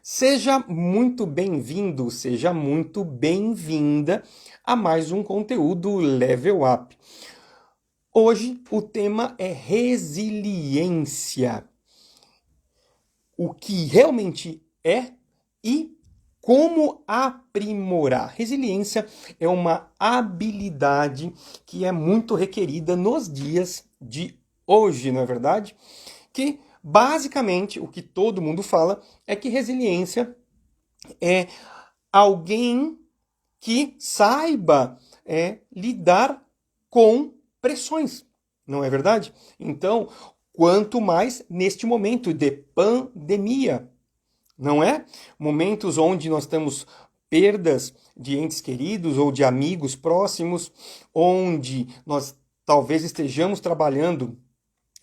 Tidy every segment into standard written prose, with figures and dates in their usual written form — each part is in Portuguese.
Seja muito bem-vindo, seja muito bem-vinda a mais um conteúdo Level Up. Hoje o tema é resiliência. O que realmente é e como aprimorar. Resiliência é uma habilidade que é muito requerida nos dias de hoje, não é verdade? Que basicamente o que todo mundo fala é que resiliência é alguém que saiba lidar com pressões, não é verdade? Então, quanto mais neste momento de pandemia, não é? Momentos onde nós temos perdas de entes queridos ou de amigos próximos, onde nós talvez estejamos trabalhando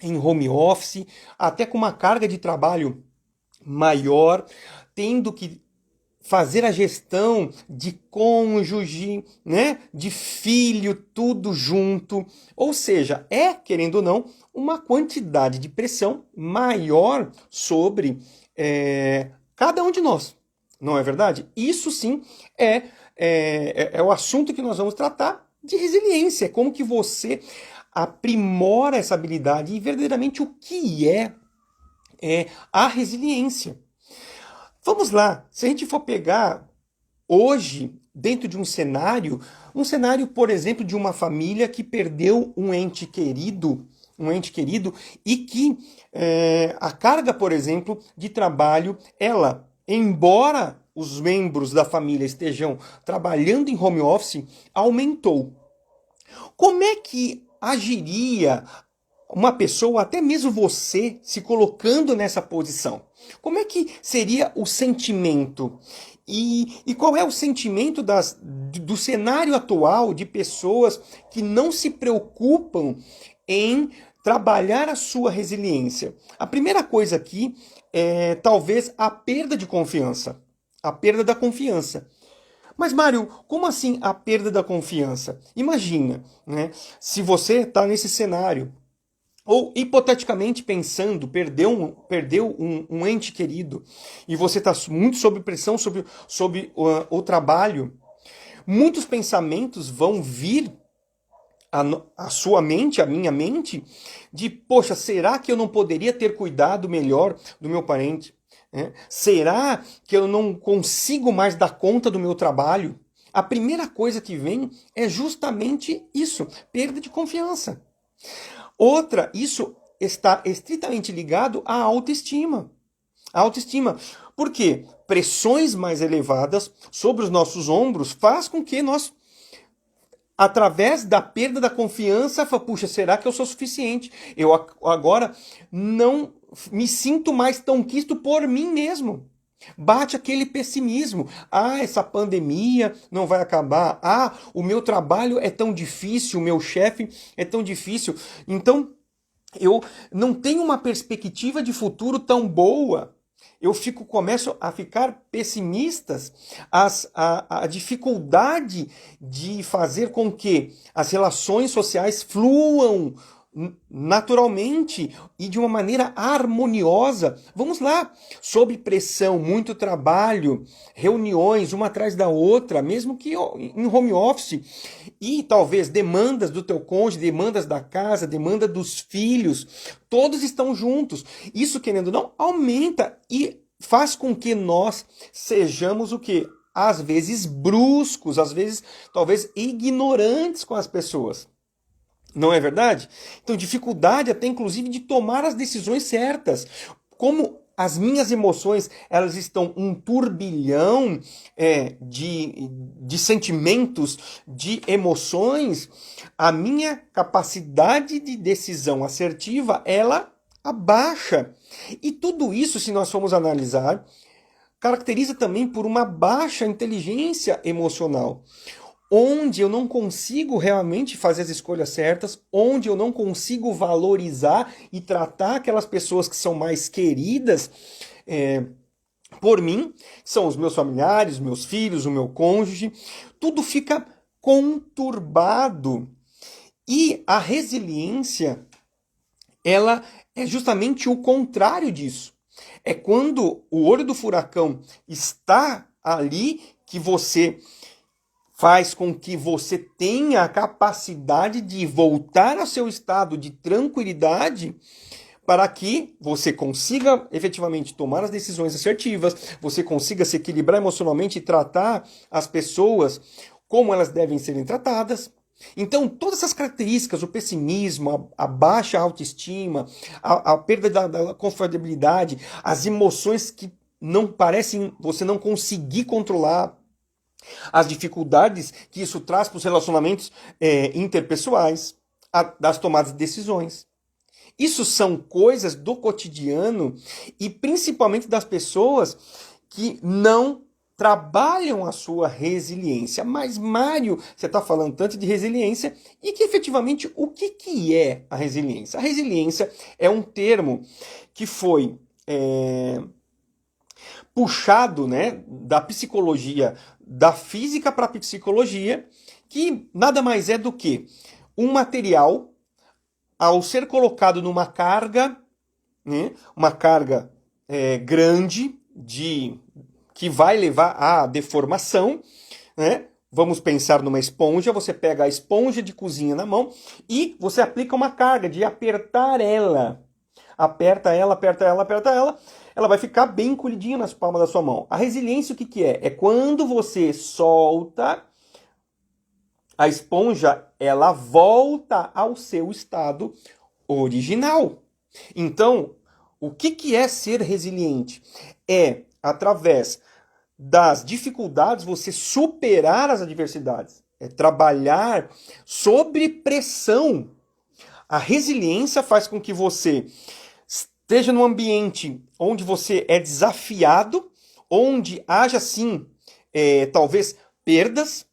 em home office, até com uma carga de trabalho maior, tendo que fazer a gestão de cônjuge, né, de filho, tudo junto. Ou seja, querendo ou não, uma quantidade de pressão maior sobre cada um de nós. Não é verdade? Isso sim é o assunto que nós vamos tratar de resiliência. Como que você aprimora essa habilidade e verdadeiramente o que é a resiliência. Vamos lá, se a gente for pegar hoje, dentro de um cenário, por exemplo, de uma família que perdeu um ente querido e que a carga, por exemplo, de trabalho, ela, embora os membros da família estejam trabalhando em home office, aumentou. Como é que agiria uma pessoa, até mesmo você, se colocando nessa posição? Como é que seria o sentimento? E qual é o sentimento do cenário atual de pessoas que não se preocupam em trabalhar a sua resiliência? A primeira coisa aqui é talvez a perda de confiança. A perda da confiança. Mas, Mário, como assim a perda da confiança? Imagina, né? Se você está nesse cenário, ou hipoteticamente pensando, perdeu um ente querido, e você está muito sob pressão sobre o trabalho, muitos pensamentos vão vir à sua mente, à minha mente, de, poxa, será que eu não poderia ter cuidado melhor do meu parente? Será que eu não consigo mais dar conta do meu trabalho? A primeira coisa que vem é justamente isso, perda de confiança. Outra, isso está estritamente ligado à autoestima. A autoestima. Por quê? Pressões mais elevadas sobre os nossos ombros faz com que nós, através da perda da confiança, puxa, será que eu sou suficiente? Eu agora não me sinto mais tão quisto por mim mesmo. Bate aquele pessimismo. Ah, essa pandemia não vai acabar. Ah, o meu trabalho é tão difícil, o meu chefe é tão difícil. Então, eu não tenho uma perspectiva de futuro tão boa. Começo a ficar pessimistas. A dificuldade de fazer com que as relações sociais fluam naturalmente e de uma maneira harmoniosa. Vamos lá, sob pressão, muito trabalho, reuniões uma atrás da outra, mesmo que em home office, e talvez demandas do teu cônjuge, demandas da casa, demanda dos filhos, todos estão juntos. Isso, querendo ou não, aumenta e faz com que nós sejamos o quê? Às vezes bruscos, às vezes talvez ignorantes com as pessoas. Não é verdade? Então, dificuldade até inclusive de tomar as decisões certas. Como as minhas emoções, elas estão um turbilhão de sentimentos, de emoções, a minha capacidade de decisão assertiva, ela abaixa. E tudo isso, se nós formos analisar, caracteriza também por uma baixa inteligência emocional, onde eu não consigo realmente fazer as escolhas certas, onde eu não consigo valorizar e tratar aquelas pessoas que são mais queridas por mim, que são os meus familiares, meus filhos, o meu cônjuge, tudo fica conturbado. E a resiliência, ela é justamente o contrário disso. É quando o olho do furacão está ali que você faz com que você tenha a capacidade de voltar ao seu estado de tranquilidade para que você consiga efetivamente tomar as decisões assertivas, você consiga se equilibrar emocionalmente e tratar as pessoas como elas devem serem tratadas. Então, todas essas características, o pessimismo, a baixa autoestima, a perda da confortabilidade, as emoções que não parecem você não conseguir controlar, as dificuldades que isso traz para os relacionamentos interpessoais, das tomadas de decisões. Isso são coisas do cotidiano e principalmente das pessoas que não trabalham a sua resiliência. Mas, Mário, você está falando tanto de resiliência e que efetivamente o que é a resiliência? A resiliência é um termo que foi puxado, né, da psicologia, da física para a psicologia, que nada mais é do que um material, ao ser colocado numa carga, né, uma carga grande, que vai levar à deformação, né? Vamos pensar numa esponja, você pega a esponja de cozinha na mão e você aplica uma carga de apertar ela. Aperta ela, aperta ela, aperta ela, ela vai ficar bem encolhidinha nas palmas da sua mão. A resiliência o que é? É quando você solta a esponja, ela volta ao seu estado original. Então, o que é ser resiliente? É, através das dificuldades, você superar as adversidades. É trabalhar sob pressão. A resiliência faz com que você esteja num ambiente onde você é desafiado, onde haja sim, talvez perdas,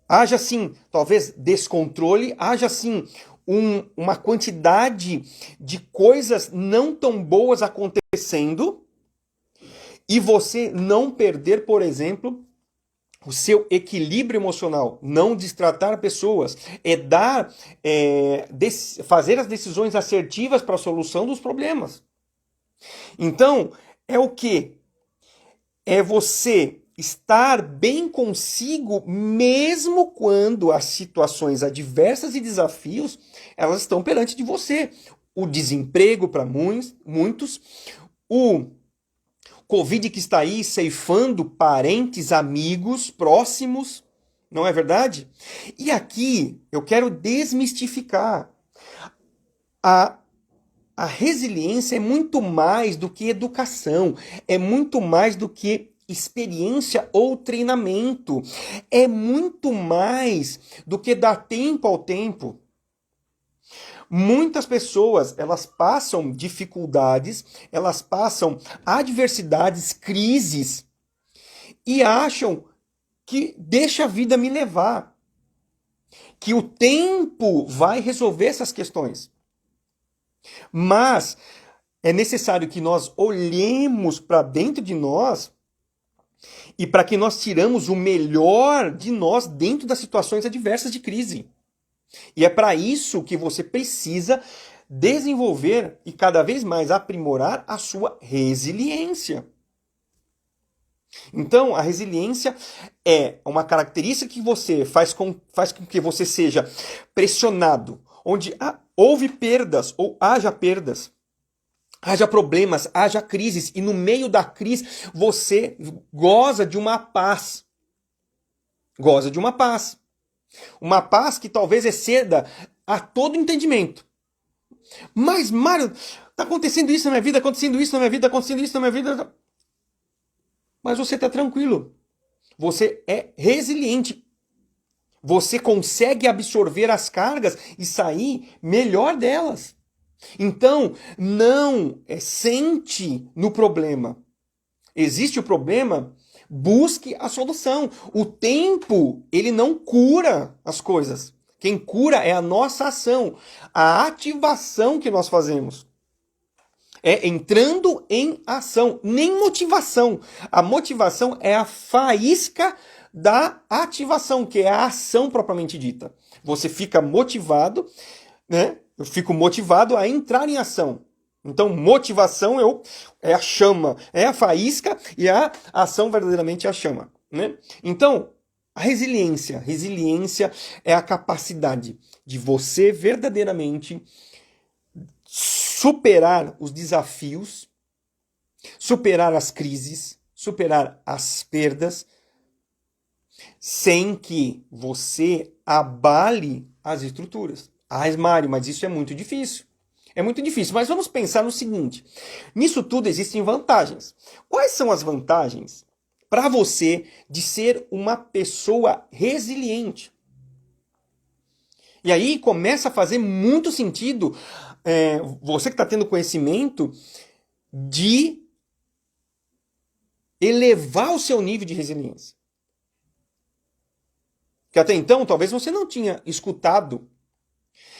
haja sim, talvez descontrole, haja sim uma quantidade de coisas não tão boas acontecendo e você não perder, por exemplo, o seu equilíbrio emocional, não destratar pessoas, fazer as decisões assertivas para a solução dos problemas. Então, é o quê? É você estar bem consigo mesmo quando as situações adversas e desafios elas estão perante de você. O desemprego para muitos, o Covid que está aí ceifando parentes, amigos, próximos, não é verdade? E aqui eu quero desmistificar. A resiliência é muito mais do que educação, é muito mais do que experiência ou treinamento, é muito mais do que dar tempo ao tempo. Muitas pessoas, elas passam dificuldades, elas passam adversidades, crises e acham que deixa a vida me levar, que o tempo vai resolver essas questões. Mas é necessário que nós olhemos para dentro de nós e para que nós tiramos o melhor de nós dentro das situações adversas de crise. E é para isso que você precisa desenvolver e cada vez mais aprimorar a sua resiliência. Então, a resiliência é uma característica que você faz com que você seja pressionado, onde houve perdas ou haja perdas, haja problemas, haja crises, e no meio da crise você goza de uma paz. Goza de uma paz. Uma paz que talvez exceda a todo entendimento. Mas, Mário, está acontecendo isso na minha vida, acontecendo isso na minha vida, acontecendo isso na minha vida. Mas você está tranquilo. Você é resiliente. Você consegue absorver as cargas e sair melhor delas. Então, não sente no problema. Existe o problema, busque a solução. O tempo, ele não cura as coisas. Quem cura é a nossa ação, a ativação que nós fazemos. É entrando em ação, nem motivação. A motivação é a faísca da ativação, que é a ação propriamente dita. Você fica motivado, né? Eu fico motivado a entrar em ação. Então, motivação é a chama, é a faísca e a ação verdadeiramente é a chama, né? Então, a resiliência é a capacidade de você verdadeiramente superar os desafios, superar as crises, superar as perdas, sem que você abale as estruturas. Ah, Mário, mas isso é muito difícil. É muito difícil, mas vamos pensar no seguinte: nisso tudo existem vantagens. Quais são as vantagens para você de ser uma pessoa resiliente? E aí começa a fazer muito sentido você que está tendo conhecimento de elevar o seu nível de resiliência. Que até então talvez você não tinha escutado.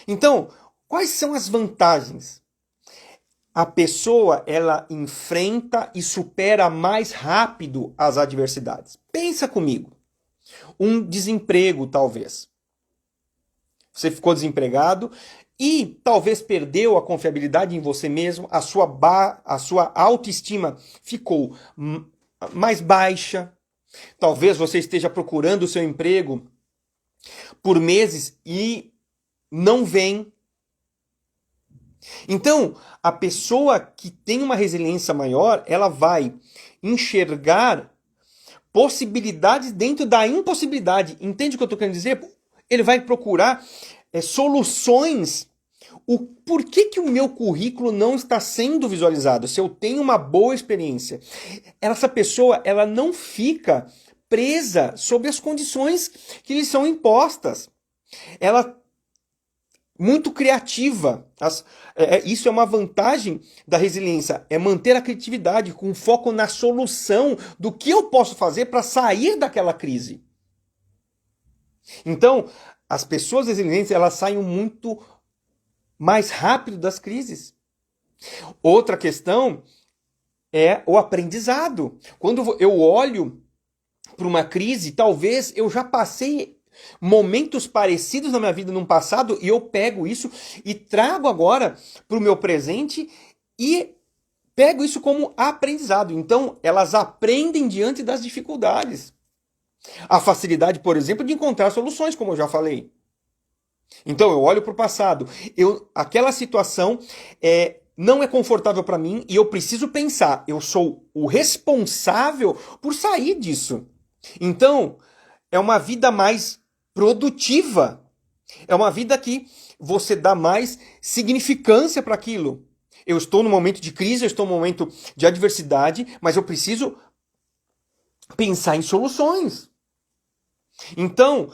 Então, quais são as vantagens? A pessoa, ela enfrenta e supera mais rápido as adversidades. Pensa comigo. Um desemprego, talvez. Você ficou desempregado e talvez perdeu a confiabilidade em você mesmo, a sua autoestima ficou mais baixa. Talvez você esteja procurando o seu emprego por meses e não vem. Então, a pessoa que tem uma resiliência maior, ela vai enxergar possibilidades dentro da impossibilidade. Entende o que eu estou querendo dizer? Ele vai procurar soluções. Por que o meu currículo não está sendo visualizado? Se eu tenho uma boa experiência. Essa pessoa, ela não fica presa sob as condições que lhe são impostas. Ela muito criativa. Isso é uma vantagem da resiliência, é manter a criatividade com foco na solução do que eu posso fazer para sair daquela crise. Então, as pessoas resilientes, elas saem muito mais rápido das crises. Outra questão é o aprendizado. Quando eu olho para uma crise, talvez eu já passei momentos parecidos na minha vida no passado e eu pego isso e trago agora para o meu presente e pego isso como aprendizado. Então, elas aprendem diante das dificuldades. A facilidade, por exemplo, de encontrar soluções, como eu já falei. Então, eu olho para o passado. Aquela situação não é confortável para mim e eu preciso pensar. Eu sou o responsável por sair disso. Então, é uma vida mais produtiva. É uma vida que você dá mais significância para aquilo. Eu estou num momento de crise, eu estou num momento de adversidade, mas eu preciso pensar em soluções. Então,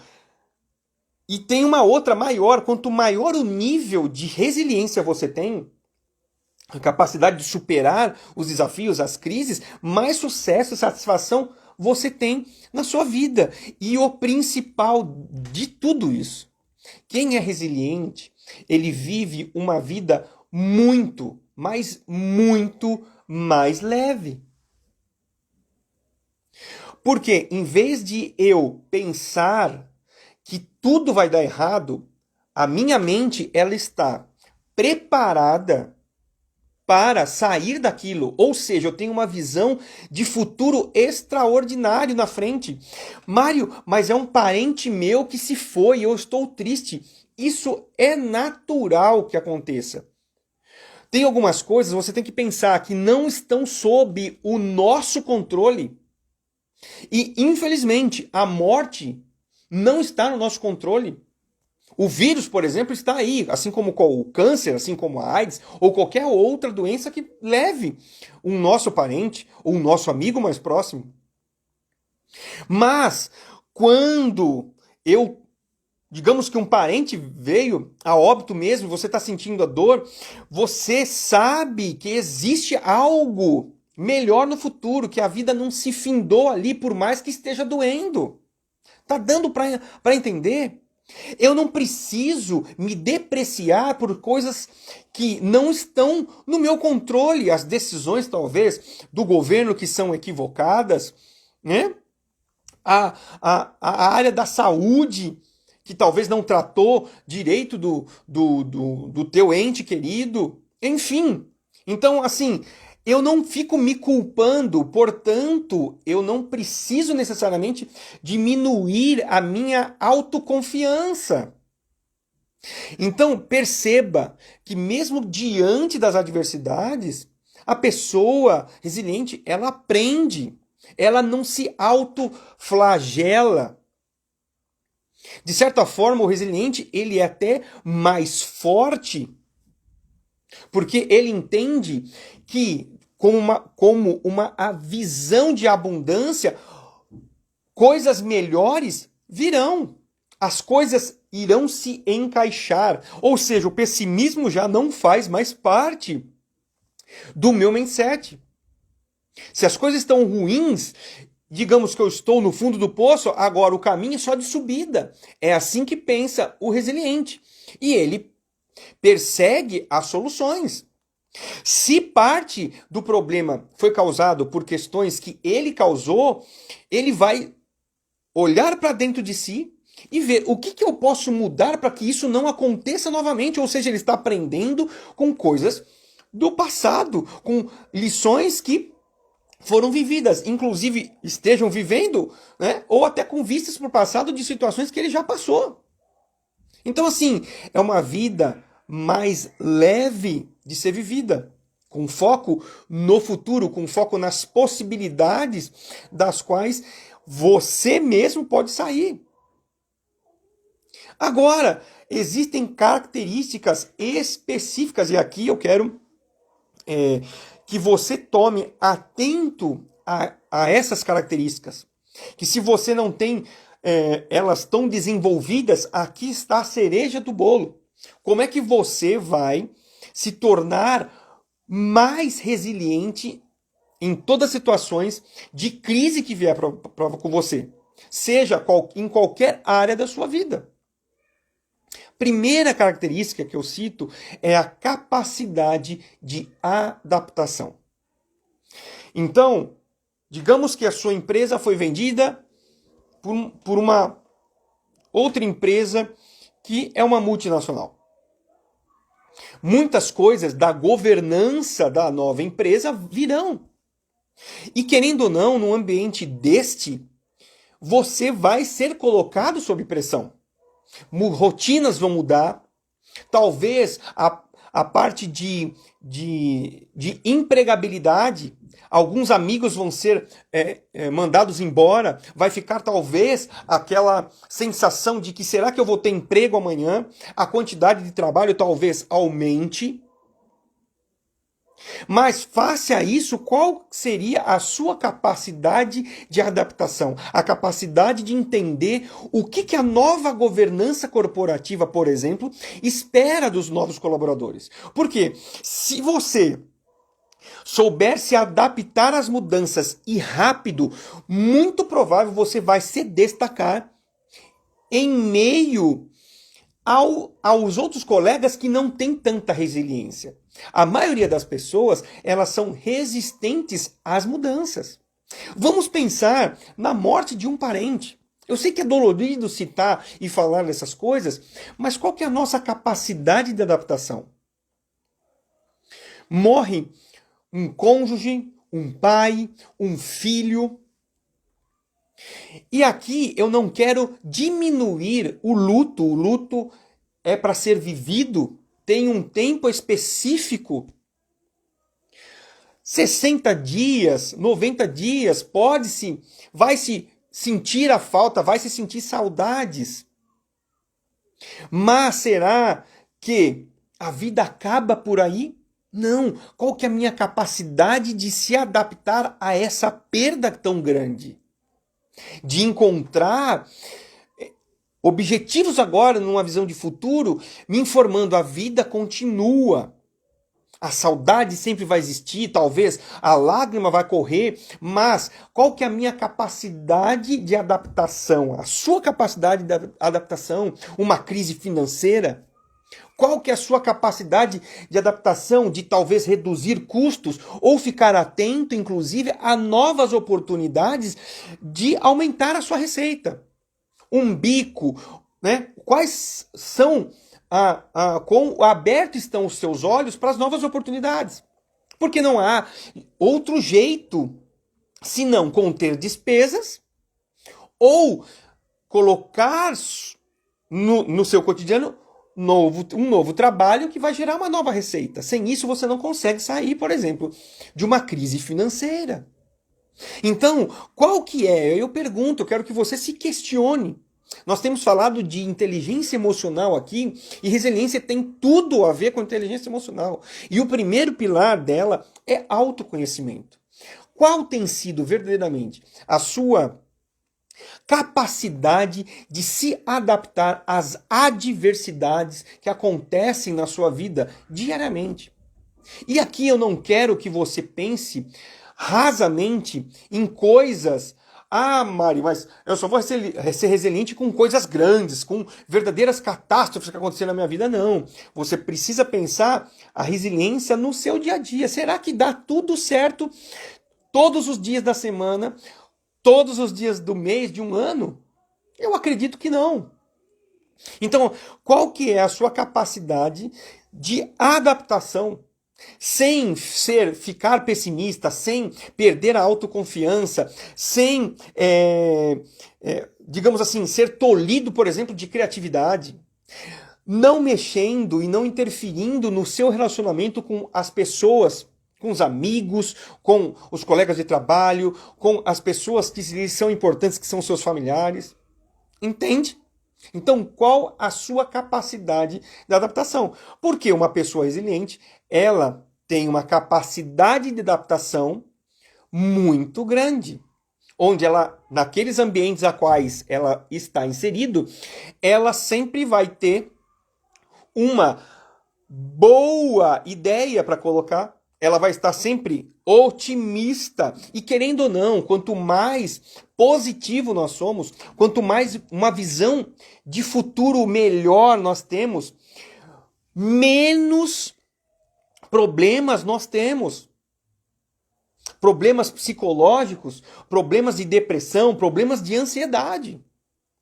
e tem uma outra maior, quanto maior o nível de resiliência você tem, a capacidade de superar os desafios, as crises, mais sucesso e satisfação você tem na sua vida. E o principal de tudo isso, quem é resiliente, ele vive uma vida muito, mas muito mais leve. Porque em vez de eu pensar que tudo vai dar errado, a minha mente ela está preparada para sair daquilo. Ou seja, eu tenho uma visão de futuro extraordinário na frente. Mário, mas é um parente meu que se foi, eu estou triste. Isso é natural que aconteça. Tem algumas coisas, você tem que pensar que não estão sob o nosso controle. E, infelizmente, a morte não está no nosso controle. O vírus, por exemplo, está aí, assim como o câncer, assim como a AIDS, ou qualquer outra doença que leve um nosso parente ou um nosso amigo mais próximo. Mas, quando digamos que um parente veio a óbito mesmo, você está sentindo a dor, você sabe que existe algo melhor no futuro, que a vida não se findou ali por mais que esteja doendo. Tá dando para entender? Eu não preciso me depreciar por coisas que não estão no meu controle. As decisões, talvez, do governo que são equivocadas, né? A área da saúde, que talvez não tratou direito do teu ente querido. Enfim. Então, assim, eu não fico me culpando, portanto, eu não preciso necessariamente diminuir a minha autoconfiança. Então, perceba que mesmo diante das adversidades, a pessoa resiliente, ela aprende, ela não se autoflagela. De certa forma, o resiliente, ele é até mais forte, porque ele entende que, como uma a visão de abundância, coisas melhores virão. As coisas irão se encaixar. Ou seja, o pessimismo já não faz mais parte do meu mindset. Se as coisas estão ruins, digamos que eu estou no fundo do poço, agora o caminho é só de subida. É assim que pensa o resiliente. E ele persegue as soluções. Se parte do problema foi causado por questões que ele causou, ele vai olhar para dentro de si e ver o que eu posso mudar para que isso não aconteça novamente. Ou seja, ele está aprendendo com coisas do passado, com lições que foram vividas, inclusive estejam vivendo, né? Ou até com vistas para o passado de situações que ele já passou. Então, assim, é uma vida mais leve de ser vivida, com foco no futuro, com foco nas possibilidades das quais você mesmo pode sair. Agora, existem características específicas, e aqui eu quero que você tome atento a essas características. Que se você não tem elas tão desenvolvidas, aqui está a cereja do bolo. Como é que você vai se tornar mais resiliente em todas as situações de crise que vier com você? Seja em qualquer área da sua vida. Primeira característica que eu cito é a capacidade de adaptação. Então, digamos que a sua empresa foi vendida por uma outra empresa que é uma multinacional. Muitas coisas da governança da nova empresa virão. E querendo ou não, no ambiente deste, você vai ser colocado sob pressão. Rotinas vão mudar, talvez a parte de empregabilidade, alguns amigos vão ser mandados embora, vai ficar talvez aquela sensação de que será que eu vou ter emprego amanhã, a quantidade de trabalho talvez aumente. Mas face a isso, qual seria a sua capacidade de adaptação? A capacidade de entender o que a nova governança corporativa, por exemplo, espera dos novos colaboradores. Porque se você souber se adaptar às mudanças e rápido, muito provável você vai se destacar em meio aos outros colegas que não têm tanta resiliência. A maioria das pessoas, elas são resistentes às mudanças. Vamos pensar na morte de um parente. Eu sei que é dolorido citar e falar dessas coisas, mas qual que é a nossa capacidade de adaptação? Morre um cônjuge, um pai, um filho. E aqui eu não quero diminuir o luto. O luto é para ser vivido, tem um tempo específico. 60 dias, 90 dias, vai se sentir a falta, vai se sentir saudades. Mas será que a vida acaba por aí? Não. Qual que é a minha capacidade de se adaptar a essa perda tão grande? De encontrar objetivos agora, numa visão de futuro, me informando, a vida continua. A saudade sempre vai existir, talvez a lágrima vai correr, mas qual que é a minha capacidade de adaptação? A sua capacidade de adaptação? Uma crise financeira? Qual que é a sua capacidade de adaptação, de talvez reduzir custos ou ficar atento, inclusive, a novas oportunidades de aumentar a sua receita? Um bico, né? Quais são, quão abertos estão os seus olhos para as novas oportunidades? Porque não há outro jeito senão conter despesas ou colocar no seu cotidiano um novo trabalho que vai gerar uma nova receita. Sem isso você não consegue sair, por exemplo, de uma crise financeira. Então, qual que é? Eu pergunto, eu quero que você se questione. Nós temos falado de inteligência emocional aqui, e resiliência tem tudo a ver com inteligência emocional. E o primeiro pilar dela é autoconhecimento. Qual tem sido verdadeiramente a sua capacidade de se adaptar às adversidades que acontecem na sua vida diariamente? E aqui eu não quero que você pense rasamente em coisas. Ah, Mari, mas eu só vou ser resiliente com coisas grandes, com verdadeiras catástrofes que aconteceram na minha vida. Não. Você precisa pensar a resiliência no seu dia a dia. Será que dá tudo certo todos os dias da semana, todos os dias do mês, de um ano? Eu acredito que não. Então, qual que é a sua capacidade de adaptação? Sem ficar pessimista, sem perder a autoconfiança, sem, digamos assim, ser tolhido, por exemplo, de criatividade. Não mexendo e não interferindo no seu relacionamento com as pessoas, com os amigos, com os colegas de trabalho, com as pessoas que lhes são importantes, que são seus familiares. Entende? Então, qual a sua capacidade de adaptação? Porque uma pessoa resiliente, ela tem uma capacidade de adaptação muito grande. Onde ela, naqueles ambientes a quais ela está inserido, ela sempre vai ter uma boa ideia para colocar. Ela vai estar sempre otimista. E querendo ou não, quanto mais positivo nós somos, quanto mais uma visão de futuro melhor nós temos, menos problemas nós temos. Problemas psicológicos, problemas de depressão, problemas de ansiedade.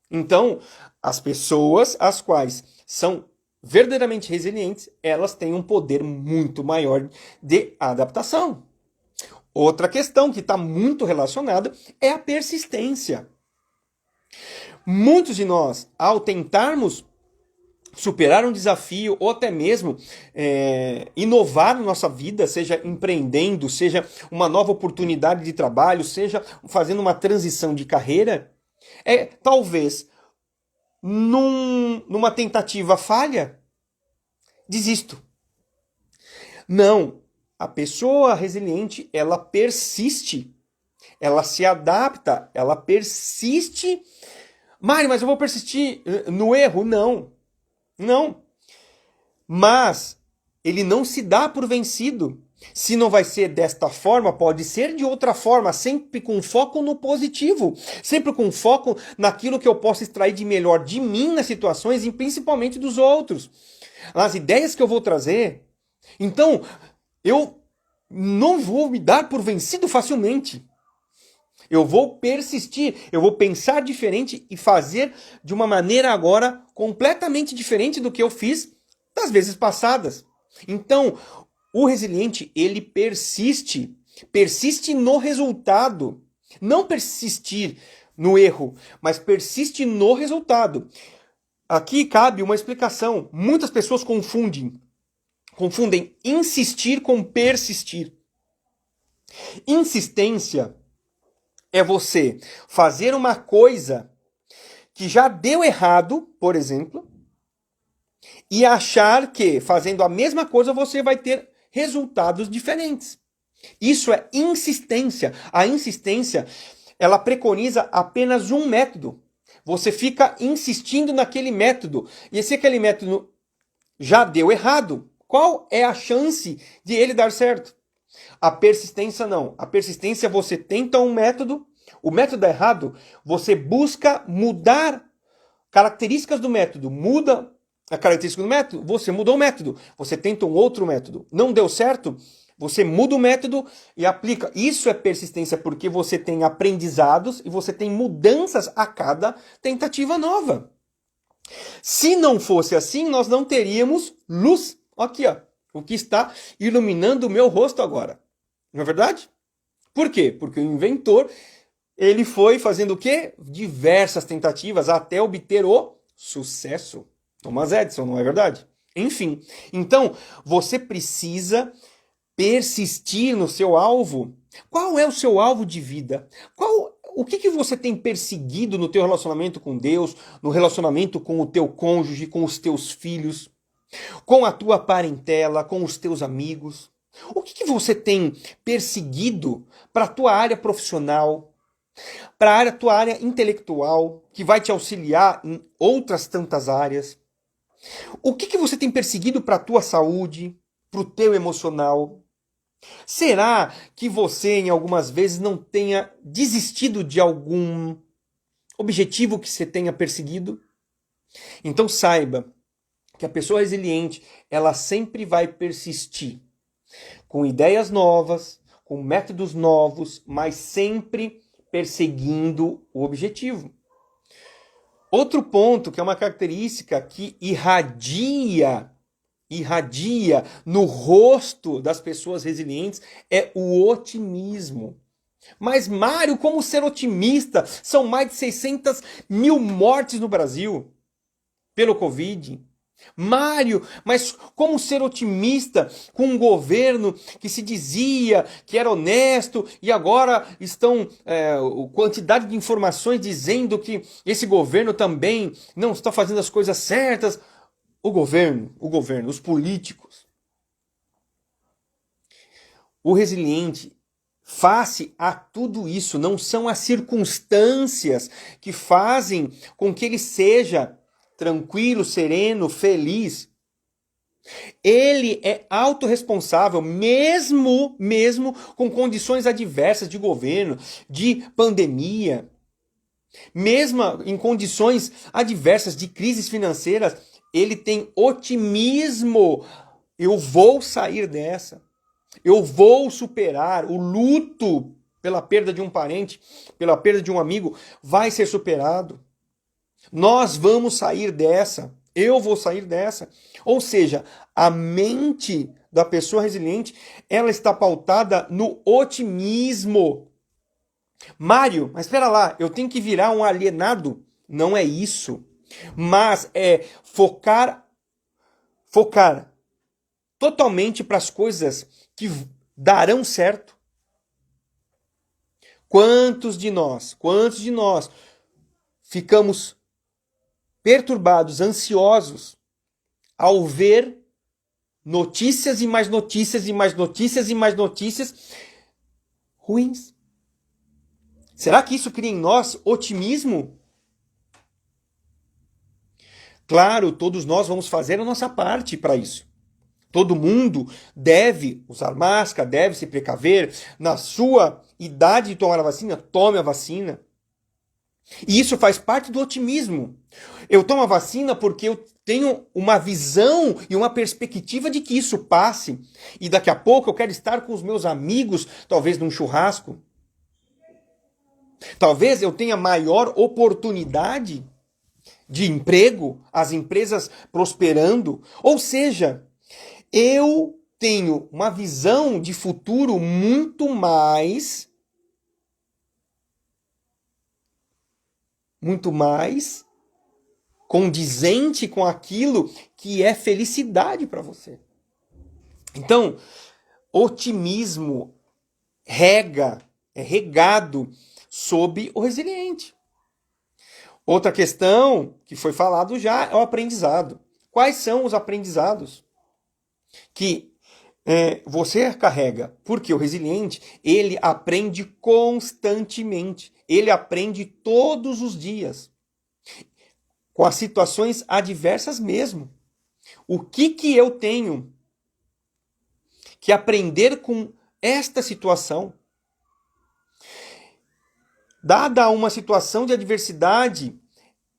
Então, as pessoas as quais são verdadeiramente resilientes, elas têm um poder muito maior de adaptação. Outra questão que está muito relacionada é a persistência. Muitos de nós, ao tentarmos superar um desafio ou até mesmo inovar na nossa vida, seja empreendendo, seja uma nova oportunidade de trabalho, seja fazendo uma transição de carreira, talvez numa tentativa falha, desisto. Não, a pessoa resiliente, ela persiste, ela se adapta, ela persiste. Mário, mas eu vou persistir no erro? Não. Mas ele não se dá por vencido. Se não vai ser desta forma, pode ser de outra forma, sempre com foco no positivo, sempre com foco naquilo que eu posso extrair de melhor de mim nas situações e principalmente dos outros, nas ideias que eu vou trazer. Então, eu não vou me dar por vencido facilmente. Eu vou persistir, eu vou pensar diferente e fazer de uma maneira agora completamente diferente do que eu fiz das vezes passadas. Então, o resiliente, ele persiste no resultado. Não persistir no erro, mas persiste no resultado. Aqui cabe uma explicação. Muitas pessoas confundem insistir com persistir. Insistência é você fazer uma coisa que já deu errado, por exemplo, e achar que fazendo a mesma coisa você vai ter resultados diferentes. Isso é insistência. A insistência, ela preconiza apenas um método. Você fica insistindo naquele método. E se aquele método já deu errado, qual é a chance de ele dar certo? A persistência não. A persistência você tenta um método, o método dá errado, você busca mudar características do método, muda a característica do método, você mudou o método, você tenta um outro método, não deu certo, você muda o método e aplica. Isso é persistência porque você tem aprendizados e você tem mudanças a cada tentativa nova. Se não fosse assim, nós não teríamos luz. Aqui, ó. o que está iluminando o meu rosto agora. Não é verdade? Por quê? Porque o inventor, ele foi fazendo o quê? Diversas tentativas até obter o sucesso. Thomas Edison, não é verdade? Enfim, então você precisa persistir no seu alvo. Qual é o seu alvo de vida? O que você tem perseguido no teu relacionamento com Deus, no relacionamento com o teu cônjuge, com os teus filhos, com a tua parentela, com os teus amigos? O que você tem perseguido para a tua área profissional, para a tua área intelectual, que vai te auxiliar em outras tantas áreas? O que você tem perseguido para a tua saúde, para o teu emocional? Será que você, em algumas vezes, não tenha desistido de algum objetivo que você tenha perseguido? Então saiba que a pessoa resiliente, ela sempre vai persistir com ideias novas, com métodos novos, mas sempre perseguindo o objetivo. Outro ponto, que é uma característica que irradia no rosto das pessoas resilientes, é o otimismo. Mas, Mário, como ser otimista? São mais de 600 mil mortes no Brasil pelo Covid. Mário, mas como ser otimista com um governo que se dizia que era honesto e agora estão quantidade de informações dizendo que esse governo também não está fazendo as coisas certas? O governo, os políticos. O resiliente, face a tudo isso, não são as circunstâncias que fazem com que ele seja tranquilo, sereno, feliz. Ele é autorresponsável, mesmo com condições adversas de governo, de pandemia, mesmo em condições adversas de crises financeiras, ele tem otimismo. Eu vou sair dessa. Eu vou superar. O luto pela perda de um parente, pela perda de um amigo, vai ser superado. Nós vamos sair dessa. Eu vou sair dessa. Ou seja, a mente da pessoa resiliente, ela está pautada no otimismo. Mário, mas espera lá, eu tenho que virar um alienado? Não é isso. Mas é focar totalmente para as coisas que darão certo. Quantos de nós ficamos perturbados, ansiosos ao ver notícias e mais notícias e mais notícias e mais notícias ruins? Será que isso cria em nós otimismo? Claro, todos nós vamos fazer a nossa parte para isso. Todo mundo deve usar máscara, deve se precaver. Na sua idade de tomar a vacina, tome a vacina. E isso faz parte do otimismo. Eu tomo a vacina porque eu tenho uma visão e uma perspectiva de que isso passe. E daqui a pouco eu quero estar com os meus amigos, talvez num churrasco. Talvez eu tenha maior oportunidade de emprego, as empresas prosperando. Ou seja, eu tenho uma visão de futuro muito mais condizente com aquilo que é felicidade para você. Então, otimismo é regado sob o resiliente. Outra questão que foi falado já é o aprendizado. Quais são os aprendizados que você carrega? Porque o resiliente, ele aprende constantemente. Ele aprende todos os dias. Com as situações adversas mesmo. O que eu tenho que aprender com esta situação? Dada uma situação de adversidade,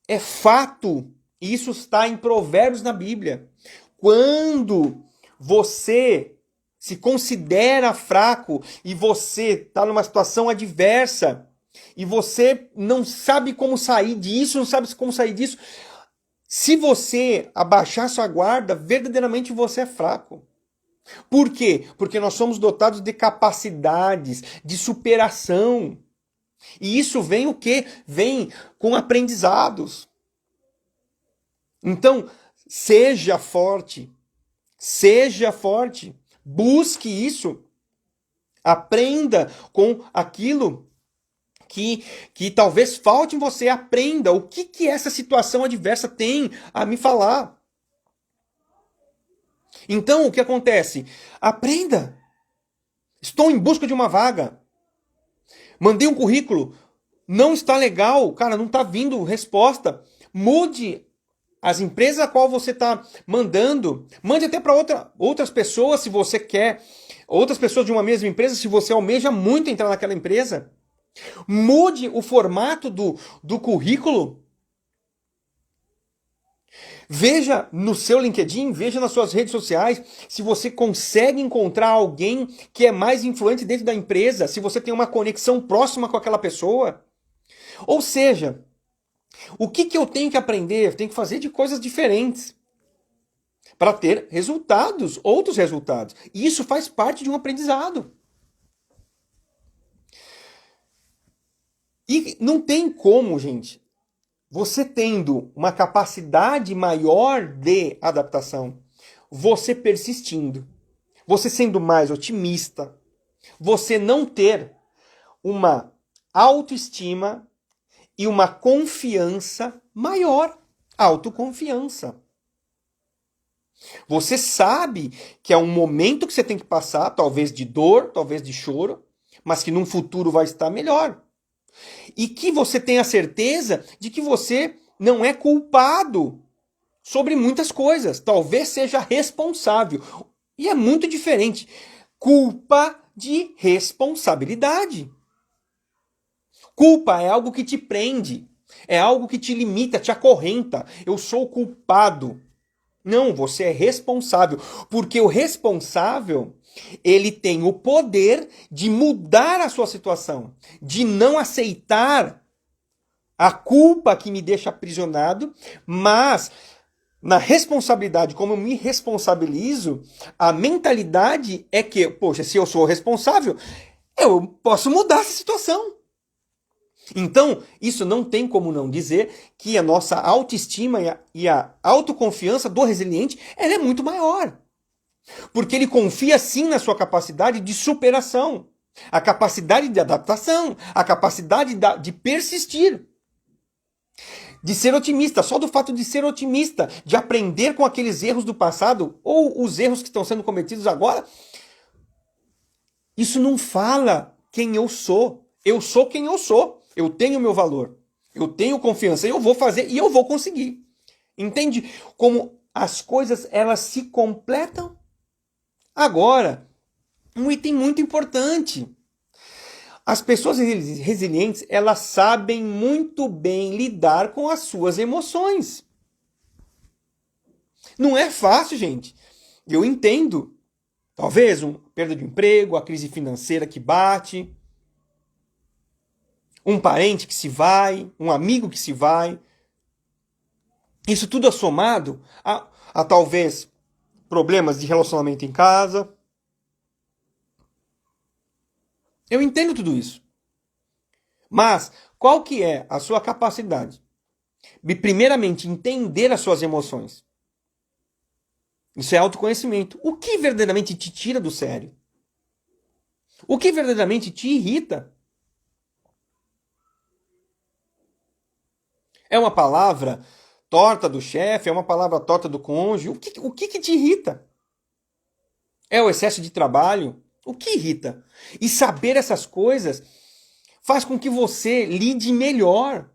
é fato, e isso está em Provérbios na Bíblia. Quando você se considera fraco e você está numa situação adversa e você não sabe como sair disso, se você abaixar sua guarda, verdadeiramente você é fraco. Por quê? Porque nós somos dotados de capacidades, de superação. E isso vem o quê? Vem com aprendizados. Então, seja forte. Seja forte. Busque isso. Aprenda com aquilo que talvez falte em você. Aprenda o que essa situação adversa tem a me falar. Então, o que acontece? Aprenda. Estou em busca de uma vaga. Mandei um currículo. Não está legal. Cara, não está vindo resposta. Mude as empresas a qual você está mandando. Mande até para outras pessoas se você quer. Outras pessoas de uma mesma empresa, se você almeja muito entrar naquela empresa. Mude o formato do currículo. Veja no seu LinkedIn, veja nas suas redes sociais se você consegue encontrar alguém que é mais influente dentro da empresa, se você tem uma conexão próxima com aquela pessoa. Ou seja, o que eu tenho que aprender? Eu tenho que fazer de coisas diferentes para ter resultados, outros resultados. E isso faz parte de um aprendizado. E não tem como, gente, você tendo uma capacidade maior de adaptação, você persistindo, você sendo mais otimista, você não ter uma autoestima e uma confiança maior. Autoconfiança. Você sabe que é um momento que você tem que passar, talvez de dor, talvez de choro, mas que num futuro vai estar melhor. E que você tenha certeza de que você não é culpado sobre muitas coisas. Talvez seja responsável. E é muito diferente. Culpa de responsabilidade. Culpa é algo que te prende. É algo que te limita, te acorrenta. Eu sou culpado. Não, você é responsável. Porque o responsável, ele tem o poder de mudar a sua situação, de não aceitar a culpa que me deixa aprisionado, mas na responsabilidade, como eu me responsabilizo, a mentalidade é que, poxa, se eu sou responsável, eu posso mudar essa situação. Então, isso não tem como não dizer que a nossa autoestima e a autoconfiança do resiliente ela é muito maior. Porque ele confia sim na sua capacidade de superação, a capacidade de adaptação, a capacidade de persistir, de ser otimista. Só do fato de ser otimista, de aprender com aqueles erros do passado ou os erros que estão sendo cometidos agora, isso não fala quem eu sou. Eu sou quem eu sou. Eu tenho meu valor. Eu tenho confiança. Eu vou fazer e eu vou conseguir. Entende como as coisas elas se completam? Agora, um item muito importante. As pessoas resilientes, elas sabem muito bem lidar com as suas emoções. Não é fácil, gente. Eu entendo. Talvez uma perda de emprego, a crise financeira que bate, um parente que se vai, um amigo que se vai. Isso tudo é somado a talvez problemas de relacionamento em casa. Eu entendo tudo isso. Mas qual que é a sua capacidade de primeiramente entender as suas emoções? Isso é autoconhecimento. O que verdadeiramente te tira do sério? O que verdadeiramente te irrita? É uma palavra torta do chefe? É uma palavra torta do cônjuge? O que te irrita? É o excesso de trabalho? O que irrita? E saber essas coisas faz com que você lide melhor.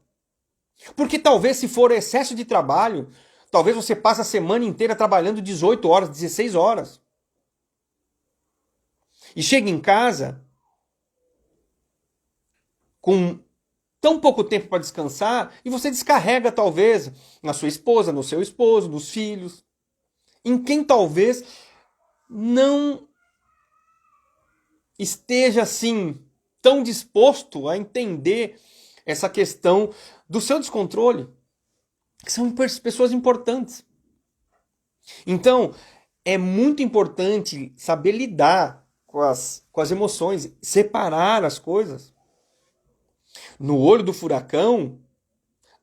Porque talvez se for excesso de trabalho, talvez você passe a semana inteira trabalhando 18 horas, 16 horas. E chega em casa com tão pouco tempo para descansar e você descarrega talvez na sua esposa, no seu esposo, nos filhos, em quem talvez não esteja assim tão disposto a entender essa questão do seu descontrole, que são pessoas importantes. Então, é muito importante saber lidar com as emoções, separar as coisas. No olho do furacão,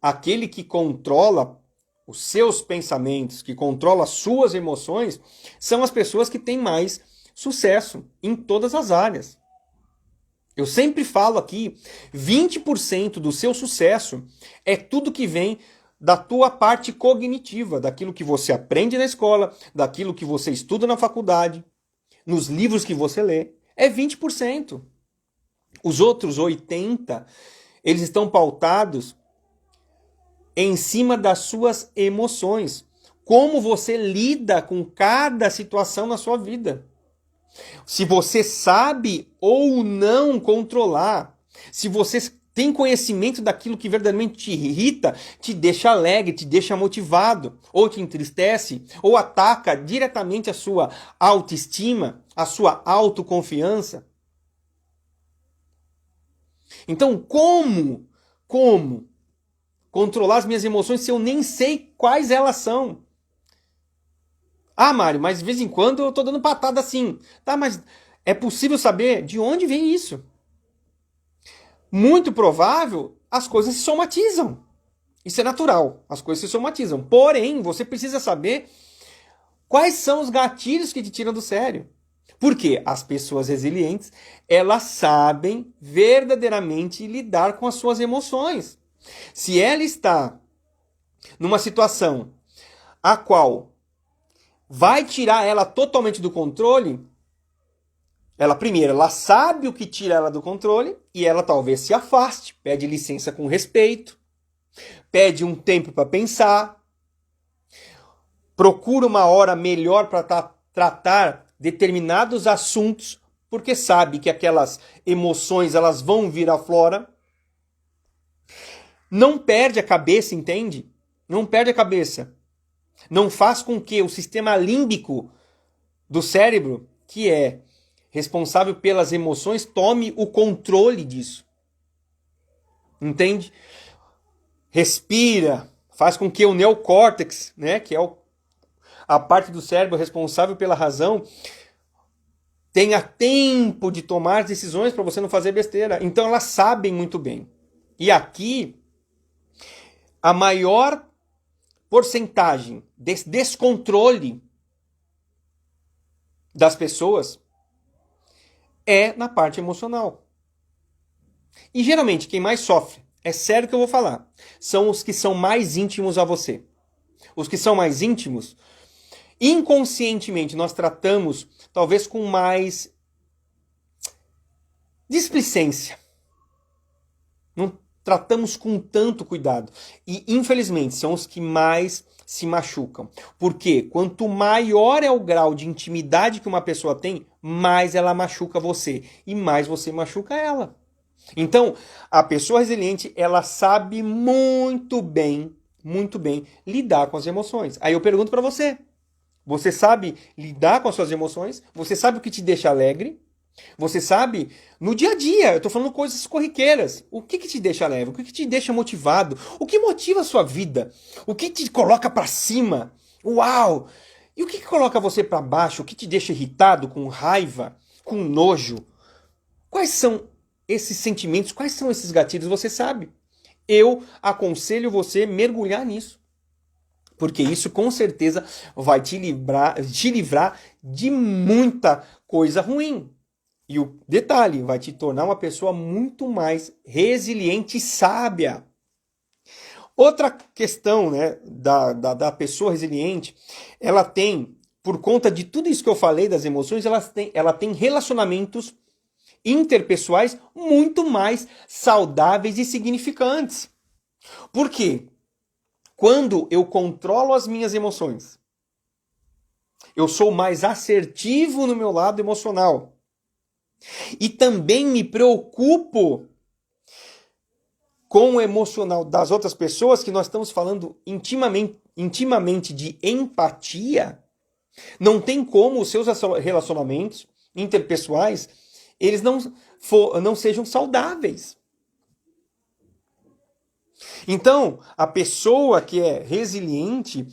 aquele que controla os seus pensamentos, que controla as suas emoções, são as pessoas que têm mais sucesso em todas as áreas. Eu sempre falo aqui, 20% do seu sucesso é tudo que vem da tua parte cognitiva, daquilo que você aprende na escola, daquilo que você estuda na faculdade, nos livros que você lê. É 20%. Os outros 80%, eles estão pautados em cima das suas emoções. Como você lida com cada situação na sua vida. Se você sabe ou não controlar, se você tem conhecimento daquilo que verdadeiramente te irrita, te deixa alegre, te deixa motivado, ou te entristece, ou ataca diretamente a sua autoestima, a sua autoconfiança. Então, como controlar as minhas emoções se eu nem sei quais elas são? Ah, Mário, mas de vez em quando eu tô dando patada assim. Tá, mas é possível saber de onde vem isso? Muito provável, as coisas se somatizam. Isso é natural, as coisas se somatizam. Porém, você precisa saber quais são os gatilhos que te tiram do sério. Porque as pessoas resilientes, elas sabem verdadeiramente lidar com as suas emoções. Se ela está numa situação a qual vai tirar ela totalmente do controle, ela sabe o que tira ela do controle e ela talvez se afaste, pede licença com respeito, pede um tempo para pensar, procura uma hora melhor para tratar determinados assuntos, porque sabe que aquelas emoções elas vão vir à flora. Não perde a cabeça, entende? Não perde a cabeça. Não faz com que o sistema límbico do cérebro, que é responsável pelas emoções, tome o controle disso. Entende? Respira, faz com que o neocórtex, né, que é a parte do cérebro responsável pela razão, tenha tempo de tomar decisões para você não fazer besteira. Então elas sabem muito bem. E aqui, a maior porcentagem desse descontrole das pessoas é na parte emocional. E geralmente quem mais sofre, é sério que eu vou falar, são os que são mais íntimos a você. Os que são mais íntimos, inconscientemente nós tratamos talvez com mais displicência. Não tratamos com tanto cuidado. E, infelizmente, são os que mais se machucam. Porque quanto maior é o grau de intimidade que uma pessoa tem, mais ela machuca você. E mais você machuca ela. Então, a pessoa resiliente, ela sabe muito bem lidar com as emoções. Aí eu pergunto pra você. Você sabe lidar com as suas emoções? Você sabe o que te deixa alegre? Você sabe, no dia a dia, eu estou falando coisas corriqueiras. O que te deixa leve? O que te deixa motivado? O que motiva a sua vida? O que te coloca para cima? Uau! E o que coloca você para baixo? O que te deixa irritado, com raiva, com nojo? Quais são esses sentimentos? Quais são esses gatilhos? Você sabe. Eu aconselho você mergulhar nisso. Porque isso com certeza vai te livrar de muita coisa ruim. E o detalhe, vai te tornar uma pessoa muito mais resiliente e sábia. Outra questão, né, da pessoa resiliente, ela tem, por conta de tudo isso que eu falei das emoções, ela tem relacionamentos interpessoais muito mais saudáveis e significantes. Por quê? Quando eu controlo as minhas emoções, eu sou mais assertivo no meu lado emocional. E também me preocupo com o emocional das outras pessoas, que nós estamos falando intimamente de empatia. Não tem como os seus relacionamentos interpessoais, eles não sejam saudáveis. Então, a pessoa que é resiliente,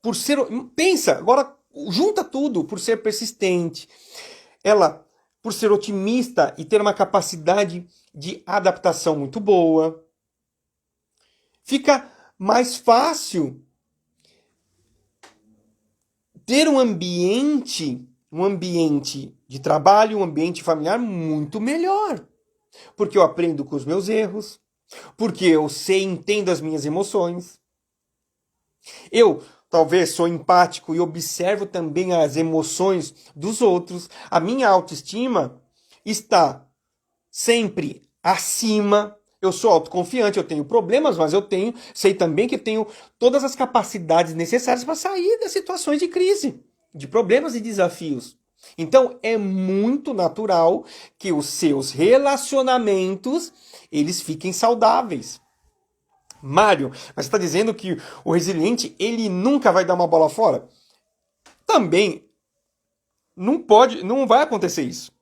por ser... Pensa, agora junta tudo por ser persistente, ela por ser otimista e ter uma capacidade de adaptação muito boa. Fica mais fácil ter um ambiente de trabalho, um ambiente familiar muito melhor. Porque eu aprendo com os meus erros, porque eu sei e entendo as minhas emoções. Eu talvez sou empático e observo também as emoções dos outros. A minha autoestima está sempre acima. Eu sou autoconfiante, eu tenho problemas, mas sei também que tenho todas as capacidades necessárias para sair das situações de crise, de problemas e desafios. Então é muito natural que os seus relacionamentos eles fiquem saudáveis. Mário, mas você está dizendo que o resiliente ele nunca vai dar uma bola fora? Também não vai acontecer isso.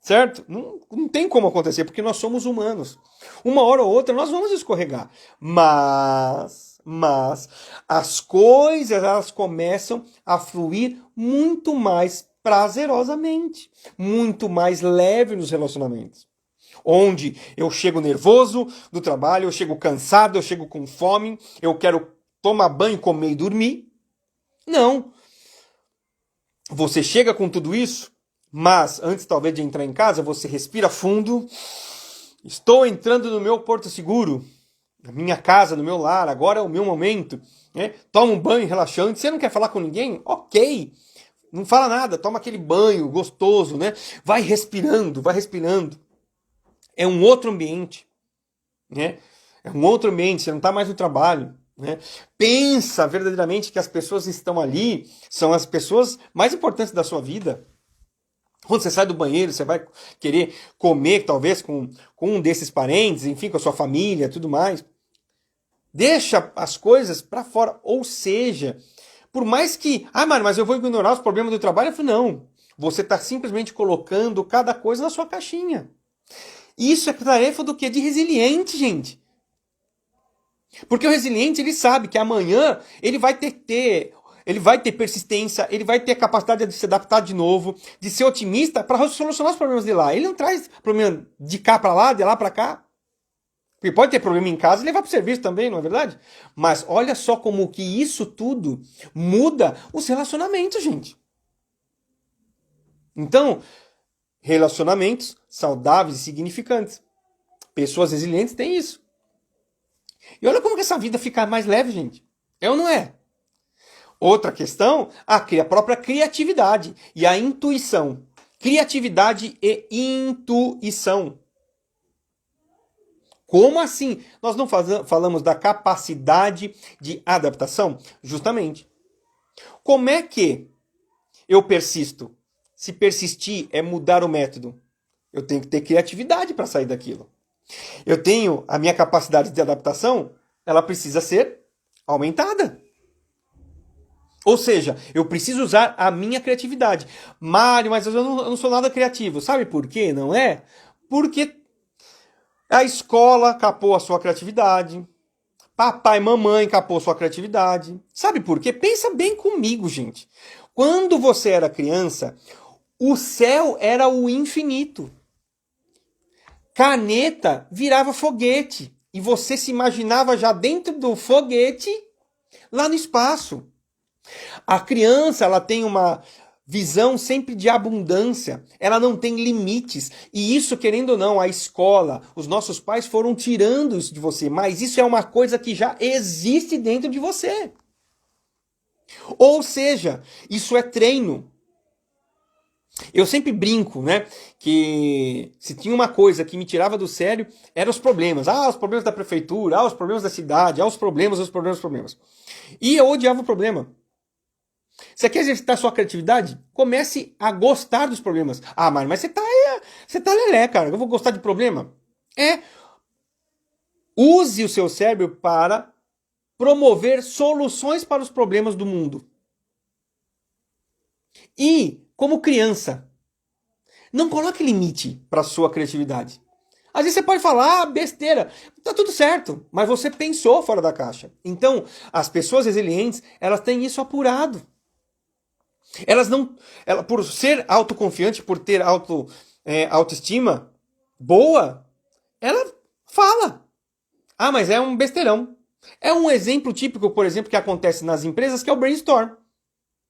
Certo? Não tem como acontecer, porque nós somos humanos. Uma hora ou outra nós vamos escorregar. Mas as coisas elas começam a fluir muito mais prazerosamente, muito mais leve nos relacionamentos. Onde eu chego nervoso do trabalho, eu chego cansado, eu chego com fome, eu quero tomar banho, comer e dormir. Não. Você chega com tudo isso, mas antes talvez de entrar em casa, você respira fundo. Estou entrando no meu porto seguro, na minha casa, no meu lar, agora é o meu momento. Né? Toma um banho relaxante. Você não quer falar com ninguém? Ok. Não fala nada, toma aquele banho gostoso, né? Vai respirando, vai respirando. É um outro ambiente. Né? É um outro ambiente, você não está mais no trabalho. Né? Pensa verdadeiramente que as pessoas que estão ali são as pessoas mais importantes da sua vida. Quando você sai do banheiro, você vai querer comer, talvez, com um desses parentes, enfim, com a sua família, tudo mais. Deixa as coisas para fora. Ou seja, por mais que... mano, mas eu vou ignorar os problemas do trabalho. Eu falo, não. Você está simplesmente colocando cada coisa na sua caixinha. Isso é tarefa do quê? De resiliente, gente. Porque o resiliente, ele sabe que amanhã ele vai ter persistência, ele vai ter capacidade de se adaptar de novo, de ser otimista para solucionar os problemas de lá. Ele não traz problema de cá para lá, de lá para cá. Porque pode ter problema em casa e levar para o serviço também, não é verdade? Mas olha só como que isso tudo muda os relacionamentos, gente. Então, relacionamentos saudáveis e significantes. Pessoas resilientes têm isso. E olha como que essa vida fica mais leve, gente. É ou não é? Outra questão, a própria criatividade e a intuição. Criatividade e intuição. Como assim? Nós não falamos da capacidade de adaptação? Justamente. Como é que eu persisto? Se persistir é mudar o método, eu tenho que ter criatividade para sair daquilo. Eu tenho a minha capacidade de adaptação, ela precisa ser aumentada. Ou seja, eu preciso usar a minha criatividade. Mário, mas eu não sou nada criativo. Sabe por quê? Não é? Porque a escola capou a sua criatividade. Papai e mamãe capou a sua criatividade. Sabe por quê? Pensa bem comigo, gente. Quando você era criança, o céu era o infinito. Caneta virava foguete. E você se imaginava já dentro do foguete, lá no espaço. A criança, ela tem uma visão sempre de abundância. Ela não tem limites. E isso, querendo ou não, a escola, os nossos pais foram tirando isso de você. Mas isso é uma coisa que já existe dentro de você. Ou seja, isso é treino. Eu sempre brinco, né, que se tinha uma coisa que me tirava do sério, eram os problemas. Os problemas da prefeitura, os problemas da cidade, os problemas. E eu odiava o problema. Você quer exercitar sua criatividade? Comece a gostar dos problemas. Mas você tá lelé, cara. Eu vou gostar de problema? Use o seu cérebro para promover soluções para os problemas do mundo. E, como criança, não coloque limite para a sua criatividade. Às vezes você pode falar besteira, tá tudo certo, mas você pensou fora da caixa. Então, as pessoas resilientes, elas têm isso apurado. Elas não, ela, por ser autoconfiante, por ter autoestima boa, ela fala. Ah, mas é um besteirão. É um exemplo típico, por exemplo, que acontece nas empresas, que é o brainstorm.